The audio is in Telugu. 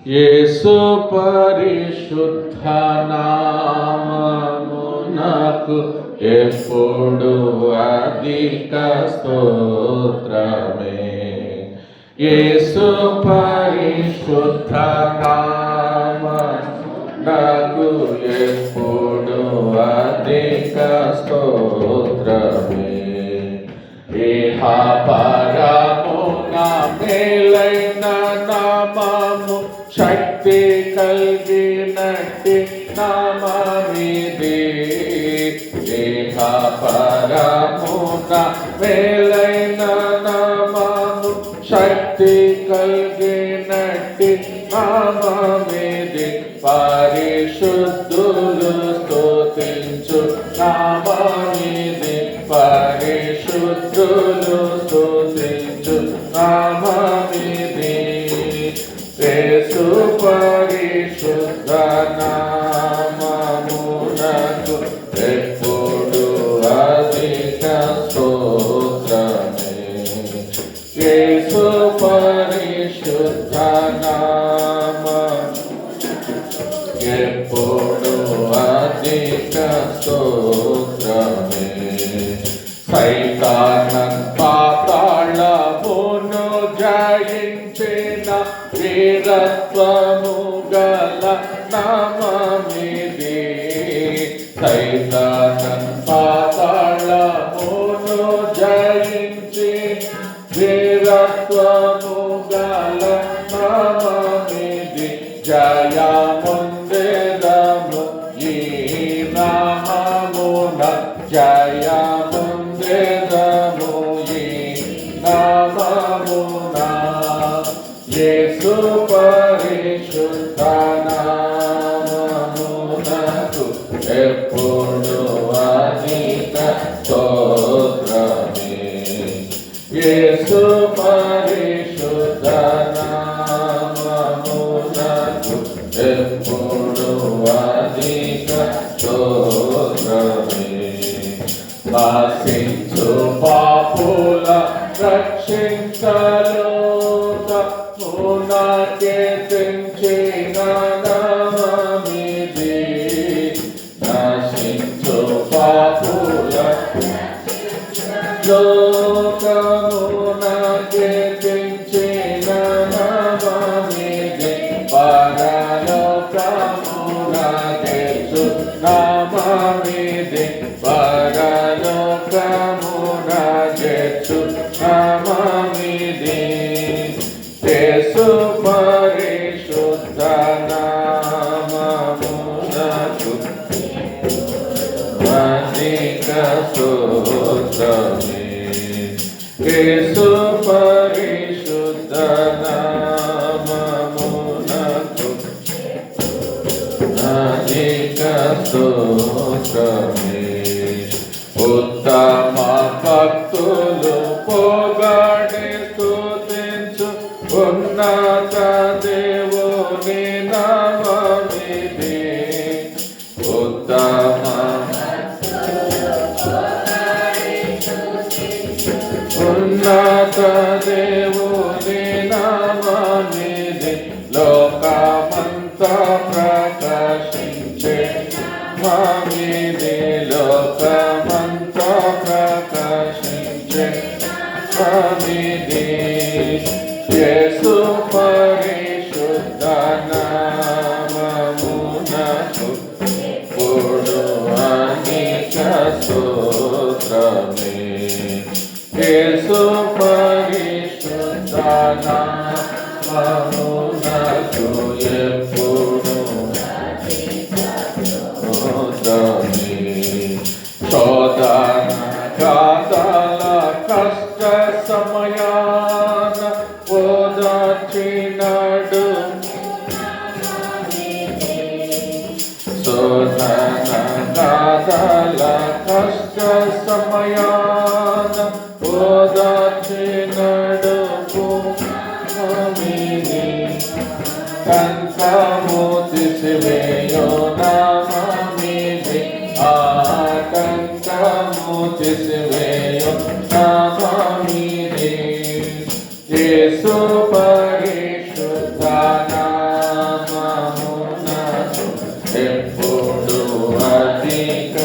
యేసు పరిశుద్ధ నామమునకు ఎప్పుడు అధిక స్తోత్రమే. యేసు పరిశుద్ధ నామమునకు ఎప్పుడు అధిక స్తోత్రమే. ఇహ పరమున మేలైన నామము శక్తి కలిగినట్టి నామమిది. ఇహ పరమున మేలైన నామము శక్తి కలిగినట్టి నామమిది. పరిశుద్ధులు స్తుతించు నామమిది. పరిశుద్ధులు స్తుతించు నామమిది. యేసు పరిశుద్ధ నామమునకు ఎప్పుడు అధిక స్తోత్రమే. యేసు పరిశుద్ధ నామమునకు ఎప్పుడు అధిక స్తోత్రమే. సైతాన పాతాళమును జయించిన వీరత్వము గల నామమిది. సైతాన పాతాళమును జయించిన వీరత్వము గల నామమిది. జయముందెదము ఈ నామమున. జయముందెదము ఈ నామమున. యేసు పరిశుద్ధ నామమునకు ఎప్పుడు అధిక స్తోత్రమే. యేసు పరిశుద్ధ నామమునకు ఎప్పుడు అధిక స్తోత్రమే. నాశించు పాపుల రక్షించలోకమునకే తెంచిన నామమిది. నాశించు పాపుల లోకమునకే తెంచిన నామమిది. పరలోకమునకే నామమిది. పరలోకమునకే నామమిది. యేసు పరిశుద్ధ నామమునకు అధిక స్తోత్రమే. యేసు పరిశుద్ధ నామమునకు అధిక స్తోత్రమే. ఉత్తమ భక్తులు పొగడి స్తుతించు ఉన్నత దేవుని నామమిది. ఉత్తమ ఉన్నత దేవుని నామమిది. లోకమంతా ప్రకాశించే నామమిది. లోకమంతా ప్రకాశించే నామమిది. యేసు పరిశుద్ధ నామమునకు ఎప్పుడు అధిక స్తోత్రమే. యేసు పరిశుద్ధ నామమునకు ఎప్పుడు స్తోత్రమే. శోధన గాథల కష్ట సమయాన ఓదార్చినాడు. శోధన గాథల కష్ట సమయాన ఓదార్చినాడు. కంకము తీసివేయో నామమిది. ఆ కంకము తీసివేయో నామమిది. యేసు పరిశుద్ధ నామమునకు ఎప్పుడు అధిక